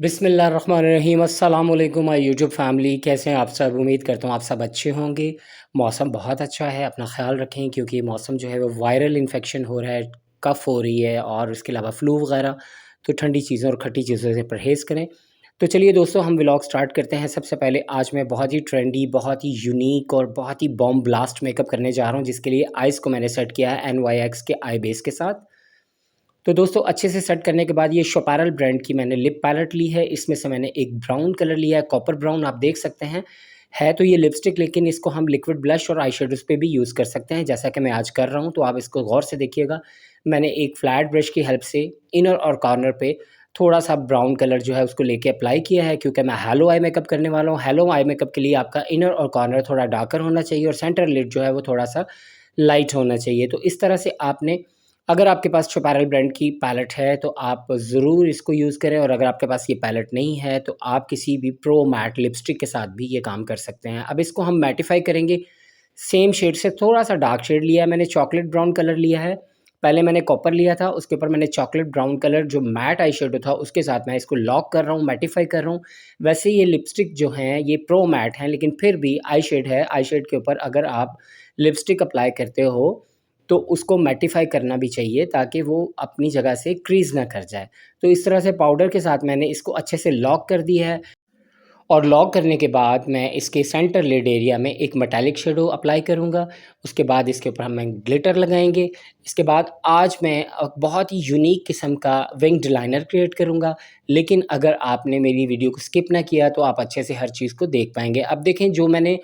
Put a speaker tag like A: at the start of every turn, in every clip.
A: बिस्मिल्लाहिर्रहमानिर्रहीम अस्सलाम वालेकुम माय यूट्यूब फैमिली। कैसे हैं आप सब? उम्मीद करता हूँ आप सब अच्छे होंगे। मौसम बहुत अच्छा है, अपना ख़्याल रखें क्योंकि मौसम जो है वो वायरल इन्फेक्शन हो रहा है, कफ़ हो रही है और उसके अलावा फ़्लू वगैरह। तो ठंडी चीज़ों और खट्टी चीज़ों से परहेज़ करें। तो चलिए दोस्तों, हम व्लॉग स्टार्ट करते हैं। सबसे पहले आज मैं बहुत ही ट्रेंडी, बहुत ही यूनिक और बहुत ही बॉम्ब ब्लास्ट मेकअप करने जा रहा हूँ, जिसके लिए आइज़ को मैंने सेट किया है NYX के आई बेस के साथ। तो दोस्तों, अच्छे से सेट करने के बाद ये शोपैरल ब्रांड की मैंने लिप पैलेट ली है। इसमें से मैंने एक ब्राउन कलर लिया है, कॉपर ब्राउन आप देख सकते हैं। है तो ये लिपस्टिक, लेकिन इसको हम लिक्विड ब्लश और आई शेडोज़ पे भी यूज़ कर सकते हैं, जैसा कि मैं आज कर रहा हूँ। तो आप इसको गौर से देखिएगा। मैंने एक फ्लैट ब्रश की हेल्प से इनर और कॉर्नर पे थोड़ा-सा ब्राउन कलर जो है उसको लेके अप्लाई किया है, क्योंकि मैं हैलो आई मेकअप करने वाला हूँ। हैलो आई मेकअप के लिए आपका इनर और कॉर्नर थोड़ा डार्कर होना चाहिए और सेंटर लिड जो है वो थोड़ा-सा लाइट होना चाहिए। तो इस तरह से आपने, अगर आपके पास शोपैरल ब्रांड की पैलेट है तो आप ज़रूर इसको यूज़ करें, और अगर आपके पास ये पैलेट नहीं है तो आप किसी भी प्रो मैट लिपस्टिक के साथ भी ये काम कर सकते हैं। अब इसको हम मैटिफ़ाई करेंगे। सेम शेड से थोड़ा-सा डार्क शेड लिया है मैंने, चॉकलेट ब्राउन कलर लिया है। पहले मैंने कॉपर लिया था, उसके ऊपर मैंने चॉकलेट ब्राउन कलर जो मैट आई शेडो था उसके साथ मैं इसको लॉक कर रहा हूँ, मैटिफ़ाई कर रहा हूँ। वैसे ये लिपस्टिक जो हैं ये प्रो मैट हैं, लेकिन फिर भी आई शेड है। आई शेड के ऊपर अगर आप लिपस्टिक अप्लाई करते हो तो उसको मैटिफ़ाई करना भी चाहिए, ताकि वो अपनी जगह से क्रीज़ ना कर जाए। तो इस तरह से पाउडर के साथ मैंने इसको अच्छे से लॉक कर दिया है, और लॉक करने के बाद मैं इसके सेंटर लिड एरिया में एक मेटालिक शेडो अप्लाई करूँगा। उसके बाद इसके ऊपर हम ग्लिटर लगाएँगे। इसके बाद आज मैं बहुत ही यूनिक किस्म का विंग्ड लाइनर क्रिएट करूँगा। लेकिन अगर आपने मेरी वीडियो को स्किप ना किया तो आप अच्छे से हर चीज़ को देख पाएँगे। अब देखें, जो मैंने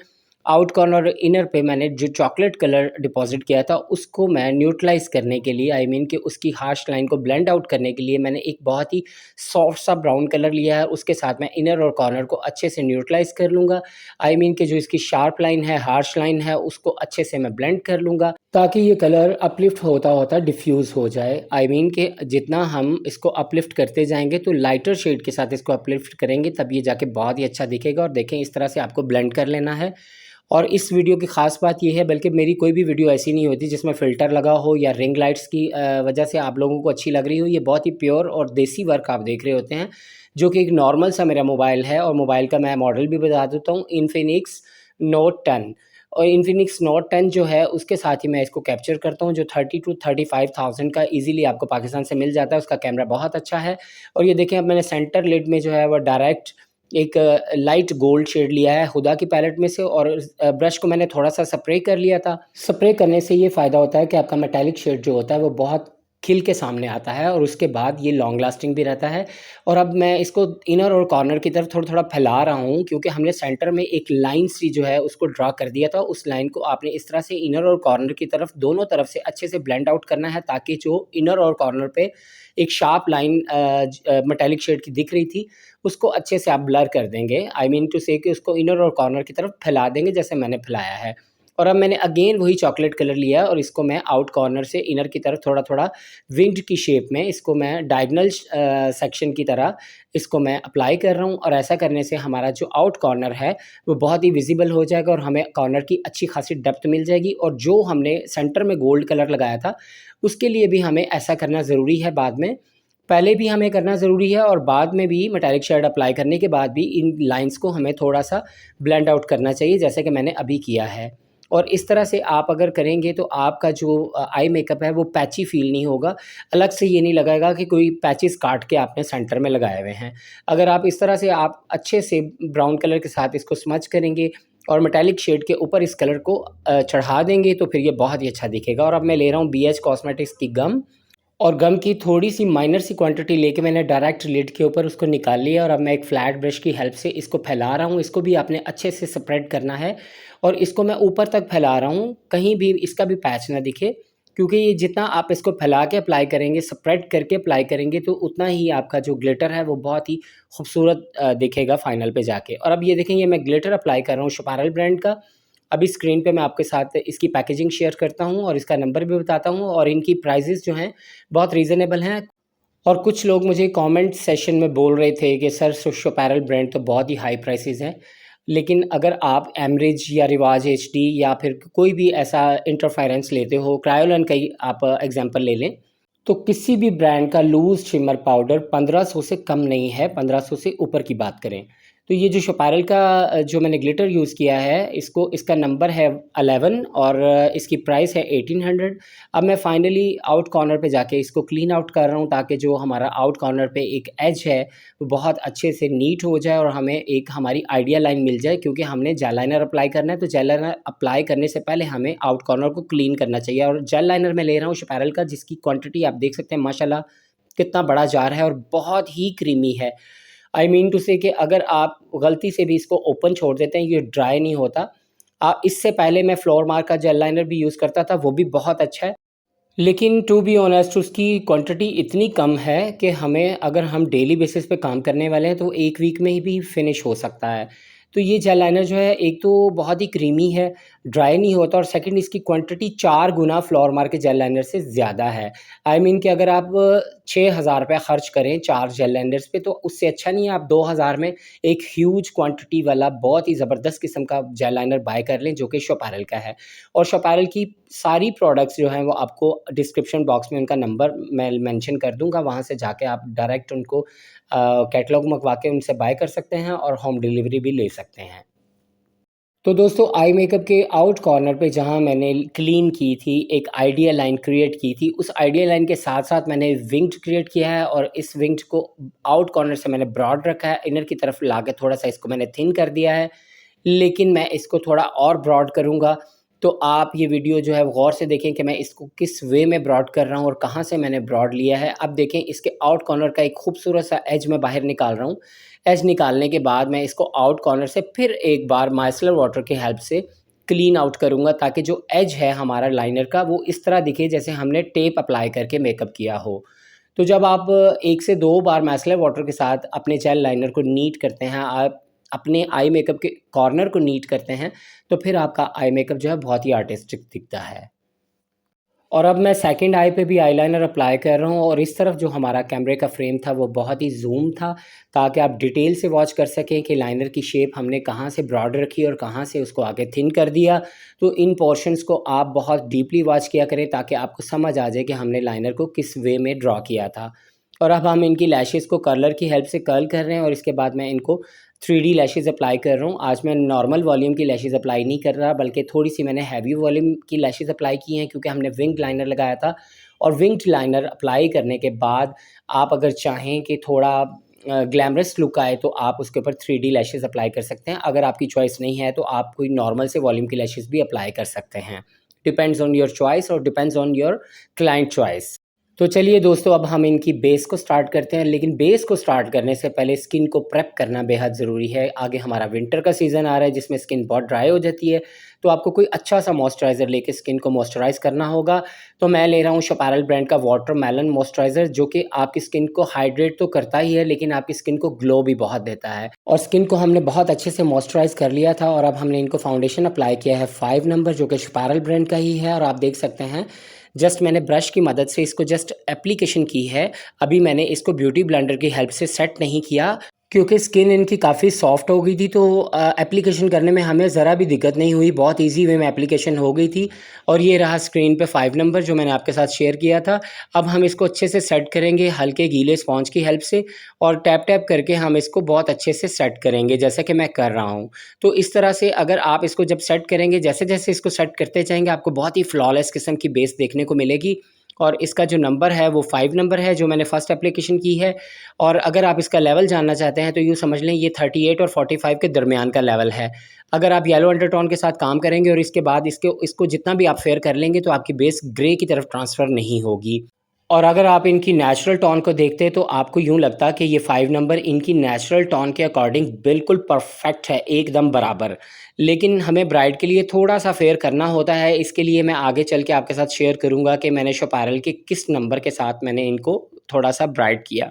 A: आउट कॉर्नर और इनर पे मैंने जो चॉकलेट कलर डिपॉज़िट किया था, उसको मैं न्यूट्रलाइज़ करने के लिए, आई मीन कि उसकी हार्श लाइन को ब्लेंड आउट करने के लिए मैंने एक बहुत ही सॉफ्ट सा ब्राउन कलर लिया है। उसके साथ मैं इनर और कॉर्नर को अच्छे से न्यूट्रलाइज़ कर लूँगा। आई मीन कि जो इसकी शार्प लाइन है, हार्श लाइन है, उसको अच्छे से मैं ब्लेंड कर लूँगा, ताकि ये कलर अपलिफ्ट होता-होता डिफ्यूज़ हो जाए। आई मीन कि जितना हम इसको अपलिफ्ट करते जाएँगे तो लाइटर शेड के साथ इसको अपलिफ्ट करेंगे, तब ये जाके बहुत ही अच्छा दिखेगा। और देखें, इस तरह से आपको ब्लेंड कर लेना है। और इस वीडियो की ख़ास बात ये है, बल्कि मेरी कोई भी वीडियो ऐसी नहीं होती जिसमें फ़िल्टर लगा हो या रिंग लाइट्स की वजह से आप लोगों को अच्छी लग रही हो। ये बहुत ही प्योर और देसी वर्क आप देख रहे होते हैं, जो कि एक नॉर्मल सा मेरा मोबाइल है। और मोबाइल का मैं मॉडल भी बता देता हूँ, इन्फिनिक्स नोट 10। और इन्फिनिक्स नोट 10 जो है उसके साथ ही मैं इसको कैप्चर करता हूँ, जो 30 टू 35,000 का ईज़िली आपको पाकिस्तान से मिल जाता है। उसका कैमरा बहुत अच्छा है। और ये देखें, अब मैंने सेंटर लिड में जो है वो डायरेक्ट एक लाइट गोल्ड शेड लिया है हुदा की पैलेट में से, और ब्रश को मैंने थोड़ा-सा स्प्रे कर लिया था। स्प्रे करने से ये फ़ायदा होता है कि आपका मेटालिक शेड जो होता है वो बहुत खिल के सामने आता है, और उसके बाद ये लॉन्ग लास्टिंग भी रहता है। और अब मैं इसको इनर और कॉर्नर की तरफ थोड़ा-थोड़ा फैला रहा हूँ, क्योंकि हमने सेंटर में एक लाइन सी जो है उसको ड्रा कर दिया था। उस लाइन को आपने इस तरह से इनर और कॉर्नर की तरफ दोनों तरफ से अच्छे से ब्लेंड आउट करना है, ताकि जो इनर और कॉर्नर पे एक शार्प लाइन मेटालिक शेड की दिख रही थी, उसको अच्छे से आप ब्लर कर देंगे। आई मीन टू से कि उसको इनर और कॉर्नर की तरफ फैला देंगे, जैसे मैंने फैलाया है। और अब मैंने अगेन वही चॉकलेट कलर लिया है, और इसको मैं आउट कॉर्नर से इनर की तरफ थोड़ा-थोड़ा विंग्ड की शेप में इसको मैं डायगोनल सेक्शन की तरह इसको मैं अप्लाई कर रहा हूँ। और ऐसा करने से हमारा जो आउट कॉर्नर है वो बहुत ही विज़िबल हो जाएगा, और हमें कॉर्नर की अच्छी खासी डेप्थ मिल जाएगी। और जो हमने सेंटर में गोल्ड कलर लगाया था, उसके लिए भी हमें ऐसा करना ज़रूरी है बाद में। पहले भी हमें करना ज़रूरी है, और बाद में भी मेटालिक शेड अप्लाई करने के बाद भी इन लाइन्स को हमें थोड़ा-सा ब्लेंड आउट करना चाहिए, जैसे कि मैंने अभी किया है। और इस तरह से आप अगर करेंगे तो आपका जो आई मेकअप है वो पैची फ़ील नहीं होगा। अलग से ये नहीं लगेगा कि कोई पैचेज़ काट के आपने सेंटर में लगाए हुए हैं। अगर आप इस तरह से आप अच्छे से ब्राउन कलर के साथ इसको स्मच करेंगे और मेटालिक शेड के ऊपर इस कलर को चढ़ा देंगे, तो फिर ये बहुत ही अच्छा दिखेगा। और अब मैं ले रहा हूँ BH कॉस्मेटिक्स की गम, और गम की थोड़ी-सी माइनर सी क्वांटिटी लेके मैंने डायरेक्ट लिड के ऊपर उसको निकाल लिया, और अब मैं एक फ्लैट ब्रश की हेल्प से इसको फैला रहा हूँ। इसको भी आपने अच्छे से स्प्रेड करना है, और इसको मैं ऊपर तक फैला रहा हूँ, कहीं भी इसका भी पैच ना दिखे। क्योंकि ये जितना आप इसको फैला के अप्लाई करेंगे, स्प्रेड करके अप्लाई करेंगे, तो उतना ही आपका जो ग्लिटर है वो बहुत ही खूबसूरत दिखेगा फाइनल पे जाके। और अब ये देखें, ये मैं ग्लिटर अप्लाई कर रहा हूँ शोपैरल ब्रांड का। अभी स्क्रीन पे मैं आपके साथ इसकी पैकेजिंग शेयर करता हूँ और इसका नंबर भी बताता हूँ, और इनकी प्राइसेस जो हैं बहुत रीज़नेबल हैं। और कुछ लोग मुझे कमेंट सेशन में बोल रहे थे कि सर शोपैरल ब्रांड तो बहुत ही हाई प्राइसेस हैं, लेकिन अगर आप एमरिज या रिवाज HD या फिर कोई भी ऐसा इंटरफेरेंस लेते हो, क्रायोलन का ही आप एग्जांपल ले लें, तो किसी भी ब्रांड का लूज़ शिमर पाउडर 1500 से कम नहीं है, 1500 से ऊपर की बात करें। तो ये जो शोपैरल का जो मैंने ग्लिटर यूज़ किया है, इसका नंबर है 11 और इसकी प्राइस है 1800। अब मैं फाइनली आउट कॉर्नर पे जाके इसको क्लीन आउट कर रहा हूँ, ताकि जो हमारा आउट कॉर्नर पे एक एज है, वो बहुत अच्छे से नीट हो जाए और हमें एक हमारी आइडियल लाइन मिल जाए, क्योंकि हमने जेल लाइनर अप्लाई करना है। तो जेल लाइनर अप्लाई करने से पहले हमें आउट कॉर्नर को क्लीन करना चाहिए। और जेल लाइनर मैं ले रहा हूँ शोपैरल का, जिसकी क्वांटिटी आप देख सकते हैं माशाल्लाह कितना बड़ा जार है और बहुत ही क्रीमी है। आई मीन टू से कि अगर आप गलती से भी इसको ओपन छोड़ देते हैं, ये ड्राई नहीं होता। इससे पहले मैं फ्लोर मार्क का जेल लाइनर भी यूज़ करता था, वो भी बहुत अच्छा है। लेकिन टू बी ऑनेस्ट उसकी क्वांटिटी इतनी कम है कि हमें, अगर हम डेली बेसिस पे काम करने वाले हैं, तो 1 वीक में ही भी फिनिश हो सकता है। तो ये जेल लाइनर जो है, एक तो बहुत ही क्रीमी है, ड्राई नहीं होता, और सेकंड इसकी क्वांटिटी 4 गुना फ्लोर मार्क के जेल लाइनर से ज़्यादा है। आई मीन कि अगर आप 6000 रुपए खर्च करें 4 जेल लाइनर्स पे, तो उससे अच्छा नहीं है आप 2000 में एक ह्यूज क्वांटिटी वाला बहुत ही ज़बरदस्त किस्म का जेल लाइनर बाय कर लें, जो कि शोपैरल का है। और शोपैरल की सारी प्रोडक्ट्स जो हैं, वो आपको डिस्क्रिप्शन बॉक्स में उनका नंबर मैं मेंशन कर दूँगा, वहाँ से जाके आप डायरेक्ट उनको कैटलॉग मंगवा के उनसे बाय कर सकते हैं और होम डिलीवरी भी ले सकते हैं। तो दोस्तों, आई मेकअप के आउट कॉर्नर पे जहाँ मैंने क्लीन की थी, एक आइडियल लाइन क्रिएट की थी, उस आइडियल लाइन के साथ-साथ मैंने विंग्ड क्रिएट किया है, और इस विंग्ड को आउट कॉर्नर से मैंने ब्रॉड रखा है, इनर की तरफ लाके थोड़ा-सा इसको मैंने थिन कर दिया है। लेकिन मैं इसको थोड़ा और ब्रॉड करूँगा, तो आप ये वीडियो जो है वो गौर से देखें कि मैं इसको किस वे में ब्रॉड कर रहा हूँ और कहाँ से मैंने ब्रॉड लिया है। अब देखें, इसके आउट कॉर्नर का एक खूबसूरत सा एज मैं बाहर निकाल रहा हूँ। एज निकालने के बाद मैं इसको आउट कॉर्नर से फिर एक बार माइसलर वाटर की हेल्प से क्लीन आउट करूँगा, ताकि जो एज है हमारा लाइनर का, वो इस तरह दिखे जैसे हमने टेप अप्लाई करके मेकअप किया हो। तो जब आप 1 से 2 बार माइसलर वाटर के साथ अपने जेल लाइनर को नीट करते हैं, आप अपने आई मेकअप के कॉर्नर को नीट करते हैं, तो फिर आपका आई मेकअप जो है बहुत ही आर्टिस्टिक दिखता है। और अब मैं सेकंड आई पे भी आईलाइनर अप्लाई कर रहा हूँ, और इस तरफ जो हमारा कैमरे का फ्रेम था, वो बहुत ही ज़ूम था, ताकि आप डिटेल से वॉच कर सकें कि लाइनर की शेप हमने कहाँ से ब्रॉड रखी और कहाँ से उसको आगे थिन कर दिया। तो इन पोर्शंस को आप बहुत डीपली वॉच किया करें, ताकि आपको समझ आ जाए कि हमने लाइनर को किस वे में ड्रॉ किया था। और अब हम इनकी लैशेज़ को कर्लर की हेल्प से कर्ल कर रहे हैं, और इसके बाद मैं इनको 3D लैशेज़ अप्लाई कर रहा हूँ। आज मैं नॉर्मल वॉल्यूम की लैशेज़ अप्लाई नहीं कर रहा, बल्कि थोड़ी-सी मैंने हैवी वॉल्यूम की लैशेज़ अप्लाई की हैं, क्योंकि हमने विंग्ड लाइनर लगाया था। और विंग्ड लाइनर अप्लाई करने के बाद आप अगर चाहें कि थोड़ा ग्लैमरस लुक आए, तो आप उसके ऊपर 3D लैशेज़ अप्लाई कर सकते हैं। अगर आपकी चॉइस नहीं है, तो आप कोई नॉर्मल से वॉल्यूम की लैशेज़ भी अप्लाई कर सकते हैं। डिपेंड्स ऑन योर चॉइस और depends on your client choice. तो चलिए दोस्तों, अब हम इनकी बेस को स्टार्ट करते हैं, लेकिन बेस को स्टार्ट करने से पहले स्किन को प्रेप करना बेहद ज़रूरी है। आगे हमारा विंटर का सीज़न आ रहा है, जिसमें स्किन बहुत ड्राई हो जाती है, तो आपको कोई अच्छा सा मॉइस्चराइज़र लेके स्किन को मॉइस्चराइज़ करना होगा। तो मैं ले रहा हूँ शोपैरल ब्रांड का वाटरमेलन मॉइस्चराइज़र, जो कि आपकी स्किन को हाइड्रेट तो करता ही है, लेकिन आपकी स्किन को ग्लो भी बहुत देता है। और स्किन को हमने बहुत अच्छे से मॉइस्चराइज़ कर लिया था, और अब हमने इनको फाउंडेशन अप्लाई किया है 5 नंबर, जो कि शोपैरल ब्रांड का ही है। और आप देख सकते हैं, जस्ट मैंने ब्रश की मदद से इसको जस्ट एप्लीकेशन की है। अभी मैंने इसको ब्यूटी ब्लेंडर की हेल्प से सेट नहीं किया, क्योंकि स्किन इनकी काफ़ी सॉफ्ट हो गई थी, तो एप्लीकेशन करने में हमें ज़रा भी दिक्कत नहीं हुई, बहुत ईज़ी वे में एप्लीकेशन हो गई थी। और ये रहा स्क्रीन पे 5 नंबर, जो मैंने आपके साथ शेयर किया था। अब हम इसको अच्छे से सेट करेंगे हल्के गीले स्पॉन्ज की हेल्प से, और टैप-टैप करके हम इसको बहुत अच्छे से सेट करेंगे, जैसे कि मैं कर रहा हूँ। तो इस तरह से अगर आप इसको जब सेट करेंगे, जैसे-जैसे इसको सेट करते जाएँगे, आपको बहुत ही फ्लॉलेस किस्म की बेस देखने को मिलेगी। और इसका जो नंबर है, वो 5 नंबर है, जो मैंने फर्स्ट एप्लीकेशन की है। और अगर आप इसका लेवल जानना चाहते हैं, तो यूँ समझ लें ये 38 और 45 के दरमियान का लेवल है। अगर आप येलो अंडरटोन के साथ काम करेंगे और इसके बाद इसको जितना भी आप फेयर कर लेंगे, तो आपकी बेस ग्रे की तरफ ट्रांसफ़र नहीं होगी। और अगर आप इनकी नेचुरल टोन को देखते हैं, तो आपको यूँ लगता कि ये 5 नंबर इनकी नेचुरल टोन के अकॉर्डिंग बिल्कुल परफेक्ट है, एकदम बराबर। लेकिन हमें ब्राइड के लिए थोड़ा-सा फेयर करना होता है, इसके लिए मैं आगे चल के आपके साथ शेयर करूँगा कि मैंने शोपैरल के किस नंबर के साथ मैंने इनको थोड़ा-सा ब्राइट किया।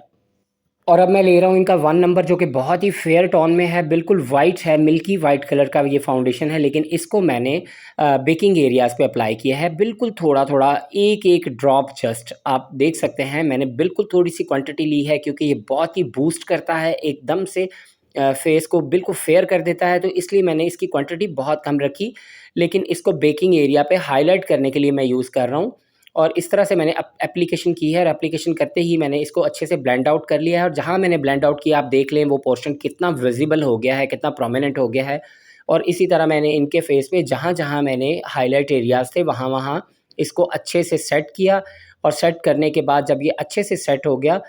A: और अब मैं ले रहा हूँ इनका 1 नंबर, जो कि बहुत ही फेयर टोन में है, बिल्कुल वाइट है, मिल्की वाइट कलर का ये फाउंडेशन है, लेकिन इसको मैंने बेकिंग एरियाज़ पे अप्लाई किया है, बिल्कुल थोड़ा-थोड़ा, एक-एक ड्रॉप जस्ट। आप देख सकते हैं, मैंने बिल्कुल थोड़ी-सी क्वांटिटी ली है, क्योंकि ये बहुत ही बूस्ट करता है, एकदम से फेस को बिल्कुल फेयर कर देता है, तो इसलिए मैंने इसकी क्वांटिटी बहुत कम रखी। लेकिन इसको बेकिंग एरिया पे हाइलाइट करने के लिए मैं यूज़ कर रहा हूँ। और इस तरह से मैंने एप्लीकेशन की है और एप्लीकेशन करते ही मैंने इसको अच्छे से ब्लेंड आउट कर लिया है और जहाँ मैंने ब्लेंड आउट किया आप देख लें वो पोर्शन कितना विजिबल हो गया है, कितना प्रोमिनेंट हो गया है। और इसी तरह मैंने इनके फेस पे जहाँ-जहाँ मैंने हाइलाइट एरियाज़ थे वहाँ-वहाँ इसको अच्छे से सेट किया और सेट करने के बाद जब ये अच्छे से सेट हो गया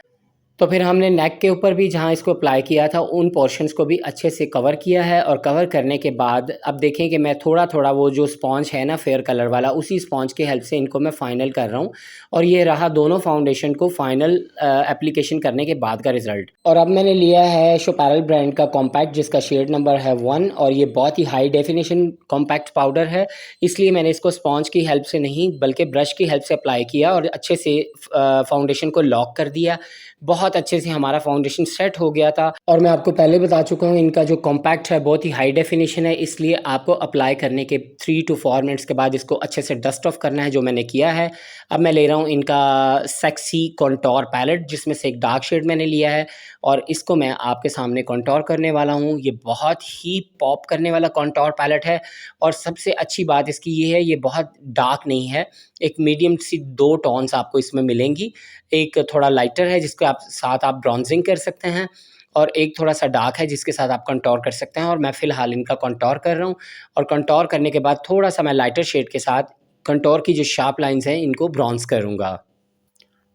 A: तो फिर हमने नेक के ऊपर भी जहाँ इसको अप्लाई किया था उन पोर्शंस को भी अच्छे से कवर किया है और कवर करने के बाद अब देखें कि मैं थोड़ा-थोड़ा वो जो स्पॉन्ज है ना फेयर कलर वाला उसी स्पॉन्ज की हेल्प से इनको मैं फ़ाइनल कर रहा हूँ और ये रहा दोनों फाउंडेशन को फ़ाइनल एप्लीकेशन करने के बाद का रिज़ल्ट। और अब मैंने लिया है शोपैरल ब्रांड का कॉम्पैक्ट जिसका शेड नंबर है 1 और ये बहुत ही हाई डेफिनिशन कॉम्पैक्ट पाउडर है, इसलिए मैंने इसको स्पॉन्ज की हेल्प से नहीं बल्कि ब्रश की हेल्प से अप्लाई किया और अच्छे से फाउंडेशन को लॉक कर दिया। बहुत अच्छे से हमारा फाउंडेशन सेट हो गया था और मैं आपको पहले बता चुका हूँ इनका जो कॉम्पैक्ट है बहुत ही हाई डेफिनिशन है, इसलिए आपको अप्लाई करने के 3 टू 4 मिनट्स के बाद इसको अच्छे से डस्ट ऑफ करना है जो मैंने किया है। अब मैं ले रहा हूँ इनका सेक्सी कॉन्टोर पैलेट जिसमें से एक डार्क शेड मैंने लिया है और इसको मैं आपके सामने कॉन्टोर करने वाला हूँ। ये बहुत ही पॉप करने वाला कॉन्टोर पैलेट है और सबसे अच्छी बात इसकी ये है ये बहुत डार्क नहीं है, एक मीडियम सी 2 टोन्स आपको इसमें मिलेंगी। एक थोड़ा लाइटर है जिसके साथ आप ब्रॉन्जिंग कर सकते हैं और एक थोड़ा-सा डार्क है जिसके साथ आप कंटूर कर सकते हैं और मैं फ़िलहाल इनका कंटूर कर रहा हूँ और कंटूर करने के बाद थोड़ा-सा मैं लाइटर शेड के साथ कंटूर की जो शार्प लाइन्स हैं इनको ब्रॉन्ज़ करूँगा।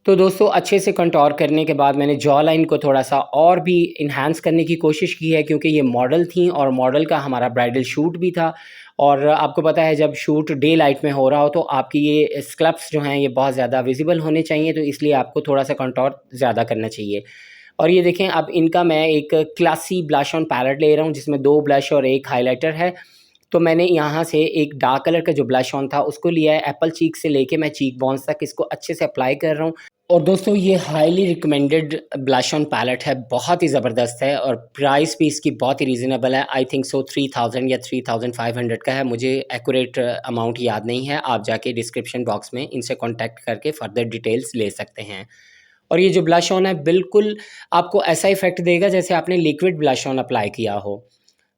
A: तो दोस्तों अच्छे से कंटूर करने के बाद मैंने जॉ लाइन को थोड़ा-सा और भी एनहांस करने की कोशिश की है क्योंकि ये मॉडल थी और मॉडल का हमारा ब्राइडल शूट भी था और आपको पता है जब शूट डे लाइट में हो रहा हो तो आपकी ये स्कल्प्स जो हैं ये बहुत ज़्यादा विज़िबल होने चाहिए, तो इसलिए आपको थोड़ा-सा कंटूर ज़्यादा करना चाहिए। और ये देखें अब इनका मैं एक क्लासी ब्लश ऑन पैलेट ले रहा हूँ जिसमें 2 ब्लश और 1 हाइलाइटर है। तो मैंने यहाँ से एक डार्क कलर का जो ब्लश ऑन था उसको लिया है, एप्पल चीक से लेके मैं चीक बोन्स तक इसको अच्छे से अप्लाई कर रहा हूँ। और दोस्तों ये highly recommended blush on palette है, बहुत ही ज़बरदस्त है और प्राइस भी इसकी बहुत ही रीज़नेबल है। आई थिंक सो 3000 या 3500 का है, मुझे एक्यूरेट अमाउंट याद नहीं है। आप जाके डिस्क्रिप्शन बॉक्स में इनसे कॉन्टैक्ट करके फ़र्दर डिटेल्स ले सकते हैं। और ये जो ब्लश ऑन है बिल्कुल आपको ऐसा इफ़ेक्ट देगा जैसे आपने लिक्विड ब्लश ऑन अप्लाई किया हो।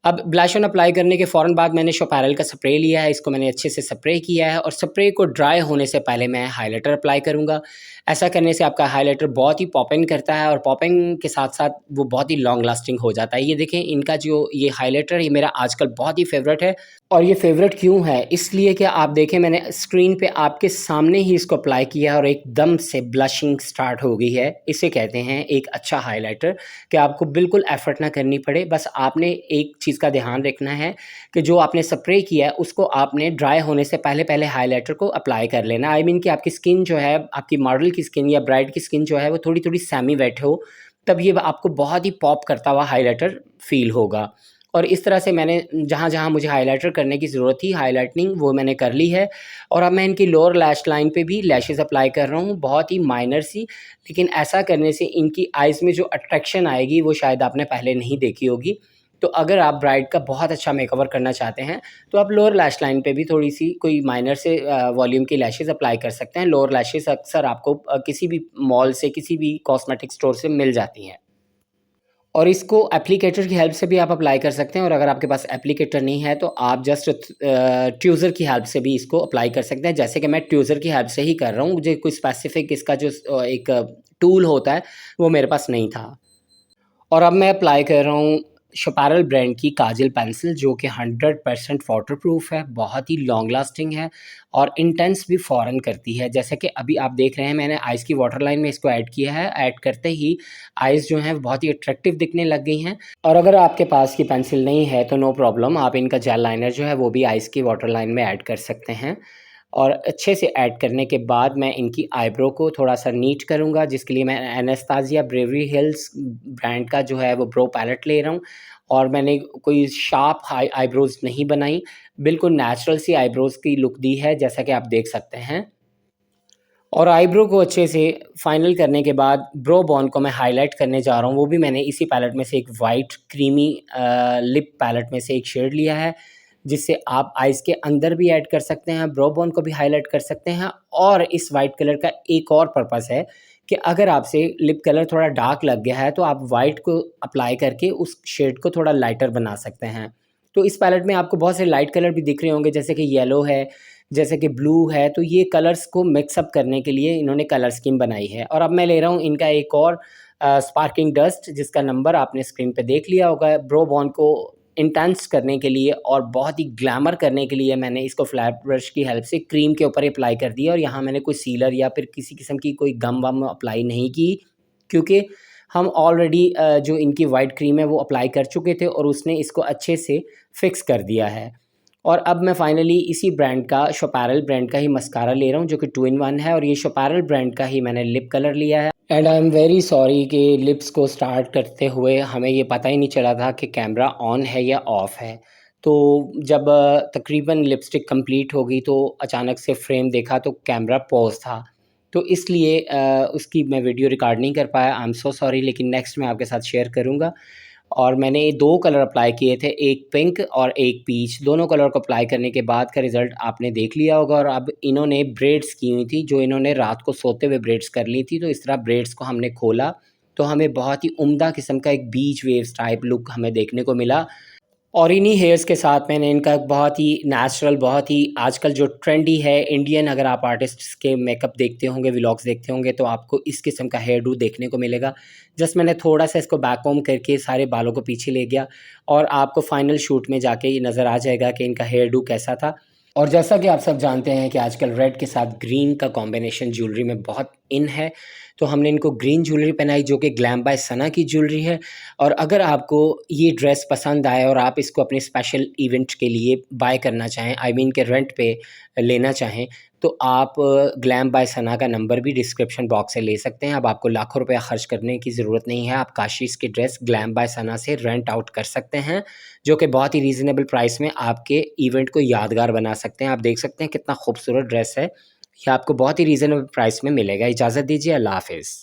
A: अब ब्लश ऑन अप्लाई करने के फ़ौरन बाद मैंने शोपैरल का स्प्रे लिया है, इसको मैंने अच्छे से स्प्रे किया है और स्प्रे को ड्राई होने से पहले मैं हाइलाइटर अप्लाई करूँगा। ऐसा करने से आपका हाइलाइटर बहुत ही पॉप इन करता है और पॉपिंग के साथ-साथ वो बहुत ही लॉन्ग लास्टिंग हो जाता है। ये देखें इनका जो ये हाइलाइटर ये मेरा आजकल बहुत ही फ़ेवरेट है और ये फ़ेवरेट क्यों है? इसलिए कि आप देखें मैंने स्क्रीन पे आपके सामने ही इसको अप्लाई किया है और एकदम से ब्लशिंग स्टार्ट हो गई है। इसे कहते हैं एक अच्छा हाइलाइटर कि आपको बिल्कुल एफ़र्ट ना करनी पड़े, बस आपने एक चीज़ का ध्यान रखना है कि जो आपने स्प्रे किया है उसको आपने ड्राई होने से पहले-पहले हाइलाइटर को अप्लाई कर लेना। आई मीन कि आपकी स्किन जो है, आपकी मॉडल की स्किन या ब्राइड की स्किन जो है वो थोड़ी-थोड़ी सेमी वेट हो, तब ये आपको बहुत ही पॉप करता हुआ हाइलाइटर फ़ील होगा। और इस तरह से मैंने जहाँ-जहाँ मुझे हाइलाइटर करने की ज़रूरत थी, हाइलाइटनिंग वो मैंने कर ली है और अब मैं इनकी लोअर लैश लाइन पे भी लैशेज़ अप्लाई कर रहा हूँ, बहुत ही माइनर सी, लेकिन ऐसा करने से इनकी आइज़ में जो अट्रैक्शन आएगी वो शायद आपने पहले नहीं देखी होगी। तो अगर आप ब्राइड का बहुत अच्छा मेकओवर करना चाहते हैं, तो आप लोअर लैश लाइन पे भी थोड़ी-सी कोई माइनर से वॉल्यूम की लैशेज़ अप्लाई कर सकते हैं। लोअर लैशेज़ अक्सर आपको किसी भी मॉल से, किसी भी कॉस्मेटिक स्टोर से मिल जाती हैं। और इसको एप्लीकेटर की हेल्प से भी आप अप्लाई कर सकते हैं और अगर आपके पास एप्लीकेटर नहीं है तो आप जस्ट ट्यूज़र की हेल्प से भी इसको अप्लाई कर सकते हैं। जैसे कि मैं ट्यूज़र की हेल्प से ही कर रहा हूँ, मुझे कोई स्पेसिफ़िक इसका जो एक टूल होता है, वो मेरे पास नहीं था। और अब मैं अप्लाई कर रहा हूँ शोपैरल ब्रांड की काजल पेंसिल जो कि 100% वाटरप्रूफ है, बहुत ही लॉन्ग लास्टिंग है और इंटेंस भी फ़ौरन करती है। जैसे कि अभी आप देख रहे हैं मैंने आइज़ की वाटर लाइन में इसको ऐड किया है, ऐड करते ही आइज़ जो हैं वो बहुत ही अट्रैक्टिव दिखने लग गई हैं। और अगर आपके पास की पेंसिल नहीं है तो नो प्रॉब्लम, आप इनका जेल लाइनर जो है वो भी आइज़ की वाटर लाइन में ऐड कर सकते हैं। और अच्छे से ऐड करने के बाद मैं इनकी आईब्रो को थोड़ा-सा नीट करूँगा, जिसके लिए मैं एनास्तासिया बेवरली हिल्स ब्रांड का जो है वो ब्रो पैलेट ले रहा हूँ और मैंने कोई शार्प हाई आईब्रोज़ नहीं बनाई, बिल्कुल नेचुरल सी आईब्रोज़ की लुक दी है, जैसा कि आप देख सकते हैं। और आईब्रो को अच्छे से फाइनल करने के बाद ब्रो बोन को मैं हाइलाइट करने जा रहा हूँ, वो भी मैंने इसी पैलेट में से एक वाइट क्रीमी लिप पैलेट में से एक शेड लिया है, जिससे आप आइज़ के अंदर भी ऐड कर सकते हैं, ब्रो बोन को भी हाइलाइट कर सकते हैं। और इस वाइट कलर का एक और पर्पस है कि अगर आपसे लिप कलर थोड़ा डार्क लग गया है, तो आप वाइट को अप्लाई करके उस शेड को थोड़ा लाइटर बना सकते हैं। तो इस पैलेट में आपको बहुत से लाइट कलर भी दिख रहे होंगे, जैसे कि येलो है, जैसे कि ब्लू है, तो ये कलर्स को मिक्स अप करने के लिए इन्होंने कलर स्कीम बनाई है। और अब मैं ले रहा हूँ इनका एक और स्पार्किंग डस्ट, जिसका नंबर आपने स्क्रीन पे देख लिया होगा। ब्रो बॉन्ड को इंटेंस करने के लिए और बहुत ही ग्लैमर करने के लिए मैंने इसको फ्लैट ब्रश की हेल्प से क्रीम के ऊपर अप्लाई कर दिया, और यहाँ मैंने कोई सीलर या फिर किसी किस्म की कोई गम वम अप्लाई नहीं की, क्योंकि हम ऑलरेडी जो इनकी वाइट क्रीम है वो अप्लाई कर चुके थे और उसने इसको अच्छे से फिक्स कर दिया है। और अब मैं फाइनली इसी ब्रांड का, शोपैरल ब्रांड का ही मस्कारा ले रहा हूँ, जो कि 2 इन 1 है, और ये शोपैरल ब्रांड का ही मैंने लिप कलर लिया है। And I am very sorry कि लिप्स को स्टार्ट करते हुए हमें ये पता ही नहीं चला था कि कैमरा ऑन है या ऑफ़ है। तो जब तकरीबन लिपस्टिक कंप्लीट हो गई तो अचानक से फ्रेम देखा तो कैमरा पॉज़ था। तो इसलिए उसकी मैं वीडियो रिकॉर्ड नहीं कर पाया, आई एम सो सॉरी, लेकिन नेक्स्ट मैं आपके साथ शेयर करूँगा। और मैंने 2 कलर अप्लाई किए थे, एक पिंक और एक पीच। दोनों कलर को अप्लाई करने के बाद का रिज़ल्ट आपने देख लिया होगा। और अब इन्होंने ब्रेड्स की हुई थी, जो इन्होंने रात को सोते हुए ब्रेड्स कर ली थी, तो इस तरह ब्रेड्स को हमने खोला, तो हमें बहुत ही उम्दा किस्म का एक बीच वेव्स टाइप लुक हमें देखने को मिला। और इन्हीं हेयर्स के साथ मैंने इनका एक बहुत ही नेचुरल, बहुत ही आजकल जो ट्रेंडी है इंडियन, अगर आप आर्टिस्ट्स के मेकअप देखते होंगे, व्लॉग्स देखते होंगे, तो आपको इस किस्म का हेयर डू देखने को मिलेगा। जस्ट मैंने थोड़ा-सा इसको बैक कोम्ब करके सारे बालों को पीछे ले गया, और आपको फाइनल शूट में जाके ये नज़र आ जाएगा कि इनका हेयर डू कैसा था। और जैसा कि आप सब जानते हैं कि आजकल रेड के साथ ग्रीन का कॉम्बिनेशन ज्वेलरी में बहुत इन है, तो हमने इनको ग्रीन ज्वेलरी पहनाई, जो कि ग्लैम बाय सना की ज्वेलरी है। और अगर आपको ये ड्रेस पसंद आए और आप इसको अपने स्पेशल इवेंट के लिए बाय करना चाहें, आई मीन के रेंट पे लेना चाहें, तो आप ग्लैम बाय सना का नंबर भी डिस्क्रिप्शन बॉक्स से ले सकते हैं। अब आपको लाखों रुपया खर्च करने की ज़रूरत नहीं है, आप काशीज़ की ड्रेस ग्लैम बाय सना से रेंट आउट कर सकते हैं, जो कि बहुत ही रीज़नेबल प्राइस में आपके इवेंट को यादगार बना सकते हैं। आप देख सकते हैं कितना खूबसूरत ड्रेस है, ये आपको बहुत ही रीज़नेबल प्राइस में मिलेगा। इजाज़त दीजिए, अल्लाह हाफ़िज़।